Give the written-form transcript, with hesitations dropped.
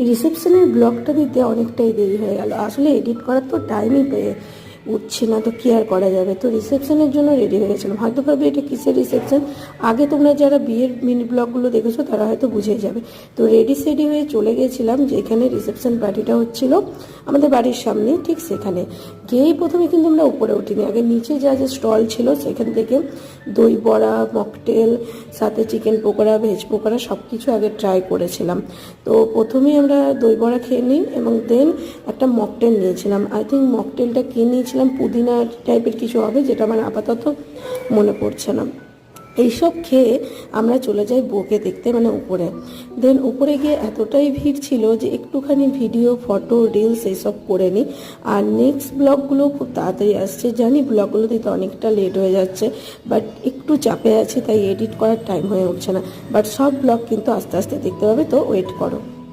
রিসেপশনের ব্লগটা দিতে অনেকটাই দেরি হয়ে গেল। আসলে এডিট করার তো টাইমই পেয়ে উঠছে না, তো কি আর করা যাবে। তো রিসেপশনের জন্য রেডি হয়ে গেছিলাম। হয়তো ভাবে এটা কিসের রিসেপশন, আগে তোমরা যারা বিয়ের মিনি ব্লগগুলো দেখেছো তারা হয়তো বুঝেই যাবে। তো রেডি সেডি হয়ে চলে গেছিলাম যেখানে রিসেপশন পার্টিটা হচ্ছিল আমাদের বাড়ির সামনে, ঠিক সেখানে গিয়েই প্রথমে কিন্তু আমরা উপরে উঠিনি, আগে নিচে যা যা স্টল ছিল সেখান থেকে দই বড়া, মকটেল, সাথে চিকেন পকোড়া, ভেজ পকোড়া সব কিছু আগে ট্রাই করেছিলাম। তো প্রথমেই আমরা দই বড়া খেয়ে নিই এবং দেন একটা মকটেল নিয়েছিলাম। আই থিঙ্ক মকটেলটা কিনে নিয়েছিলাম পুদিনা টাইপের কিছু হবে, যেটা আমার আপাতত মনে পড়ছে না। এইসব খেয়ে আমরা চলে যাই বউকে দেখতে, মানে উপরে। দেন উপরে গিয়ে এতটাই ভিড় ছিল যে একটুখানি ভিডিও, ফটো, রিলস এইসব করে নিই। আর নেক্সট ব্লগগুলো খুব তাড়াতাড়ি আসছে, জানি ব্লগগুলো দিতে অনেকটা লেট হয়ে যাচ্ছে, বাট একটু চাপে আছে তাই এডিট করার টাইম হয়ে উঠছে না। বাট সব ব্লগ কিন্তু আস্তে আস্তে দেখতে পাবে, তো ওয়েট করো।